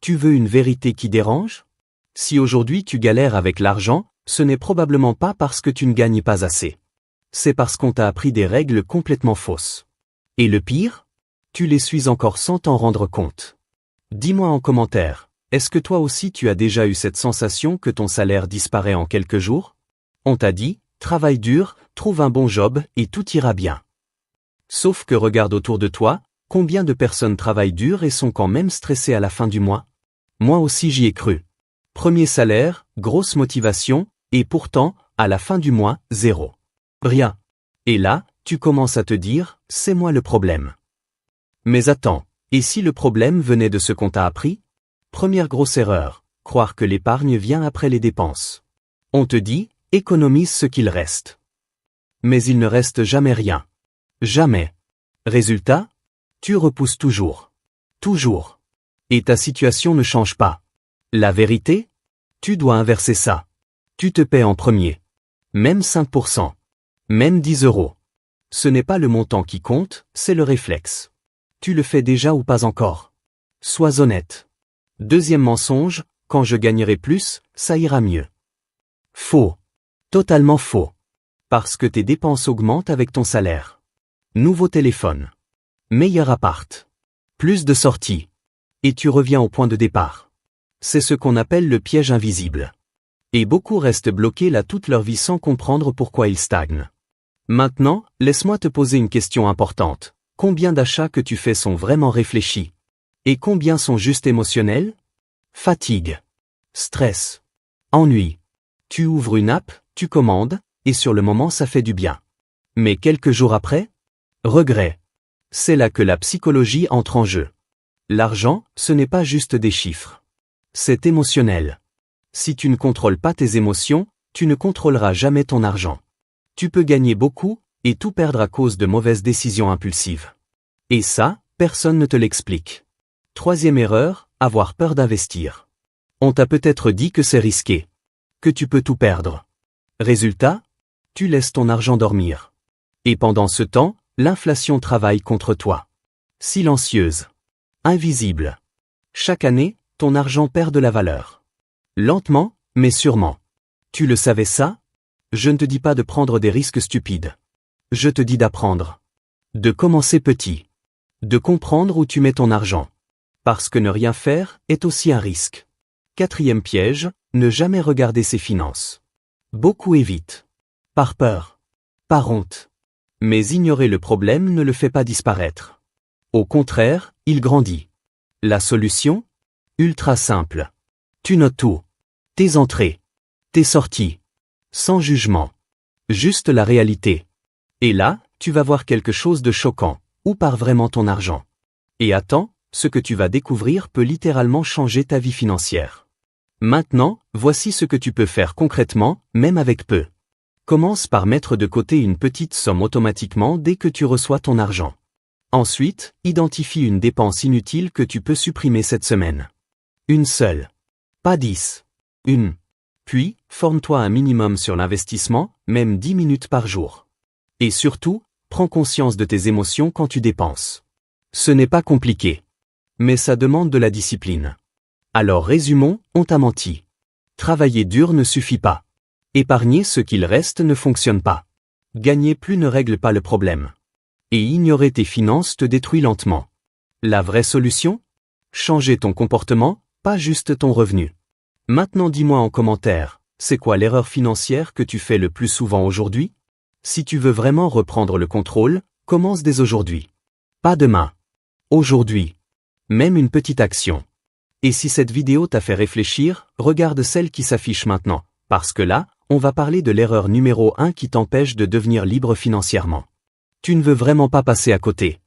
Tu veux une vérité qui dérange? Si aujourd'hui tu galères avec l'argent, ce n'est probablement pas parce que tu ne gagnes pas assez. C'est parce qu'on t'a appris des règles complètement fausses. Et le pire? Tu les suis encore sans t'en rendre compte. Dis-moi en commentaire, est-ce que toi aussi tu as déjà eu cette sensation que ton salaire disparaît en quelques jours? On t'a dit, travaille dur, trouve un bon job et tout ira bien. Sauf que regarde autour de toi, combien de personnes travaillent dur et sont quand même stressées à la fin du mois? Moi aussi j'y ai cru. Premier salaire, grosse motivation, et pourtant, à la fin du mois, zéro. Rien. Et là, tu commences à te dire, c'est moi le problème. Mais attends, et si le problème venait de ce qu'on t'a appris? Première grosse erreur, croire que l'épargne vient après les dépenses. On te dit, économise ce qu'il reste. Mais il ne reste jamais rien. Jamais. Résultat? Tu repousses toujours. Toujours. Et ta situation ne change pas. La vérité? Tu dois inverser ça. Tu te paies en premier. Même 5%. Même 10 €. Ce n'est pas le montant qui compte, c'est le réflexe. Tu le fais déjà ou pas encore? Sois honnête. Deuxième mensonge, quand je gagnerai plus, ça ira mieux. Faux. Totalement faux. Parce que tes dépenses augmentent avec ton salaire. Nouveau téléphone. Meilleur appart. Plus de sorties. Et tu reviens au point de départ. C'est ce qu'on appelle le piège invisible. Et beaucoup restent bloqués là toute leur vie sans comprendre pourquoi ils stagnent. Maintenant, laisse-moi te poser une question importante. Combien d'achats que tu fais sont vraiment réfléchis? Et combien sont juste émotionnels? Fatigue. Stress. Ennui. Tu ouvres une app, tu commandes, et sur le moment ça fait du bien. Mais quelques jours après? Regret. C'est là que la psychologie entre en jeu. L'argent, ce n'est pas juste des chiffres. C'est émotionnel. Si tu ne contrôles pas tes émotions, tu ne contrôleras jamais ton argent. Tu peux gagner beaucoup, et tout perdre à cause de mauvaises décisions impulsives. Et ça, personne ne te l'explique. Troisième erreur, avoir peur d'investir. On t'a peut-être dit que c'est risqué. Que tu peux tout perdre. Résultat? Tu laisses ton argent dormir. Et pendant ce temps, l'inflation travaille contre toi. Silencieuse. Invisible. Chaque année, ton argent perd de la valeur. Lentement, mais sûrement. Tu le savais ça? Je ne te dis pas de prendre des risques stupides. Je te dis d'apprendre. De commencer petit. De comprendre où tu mets ton argent. Parce que ne rien faire est aussi un risque. Quatrième piège, ne jamais regarder ses finances. Beaucoup évitent. Par peur. Par honte. Mais ignorer le problème ne le fait pas disparaître. Au contraire, il grandit. La solution? Ultra simple. Tu notes tout. Tes entrées. Tes sorties. Sans jugement. Juste la réalité. Et là, tu vas voir quelque chose de choquant. Où part vraiment ton argent? Et attends, ce que tu vas découvrir peut littéralement changer ta vie financière. Maintenant, voici ce que tu peux faire concrètement, même avec peu. Commence par mettre de côté une petite somme automatiquement dès que tu reçois ton argent. Ensuite, identifie une dépense inutile que tu peux supprimer cette semaine. Une seule. Pas 10. Une. Puis, forme-toi un minimum sur l'investissement, même 10 minutes par jour. Et surtout, prends conscience de tes émotions quand tu dépenses. Ce n'est pas compliqué. Mais ça demande de la discipline. Alors résumons, on t'a menti. Travailler dur ne suffit pas. Épargner ce qu'il reste ne fonctionne pas. Gagner plus ne règle pas le problème. Et ignorer tes finances te détruit lentement. La vraie solution? Changer ton comportement, pas juste ton revenu. Maintenant dis-moi en commentaire, c'est quoi l'erreur financière que tu fais le plus souvent aujourd'hui? Si tu veux vraiment reprendre le contrôle, commence dès aujourd'hui. Pas demain. Aujourd'hui. Même une petite action. Et si cette vidéo t'a fait réfléchir, regarde celle qui s'affiche maintenant, parce que là, on va parler de l'erreur numéro 1 qui t'empêche de devenir libre financièrement. Tu ne veux vraiment pas passer à côté.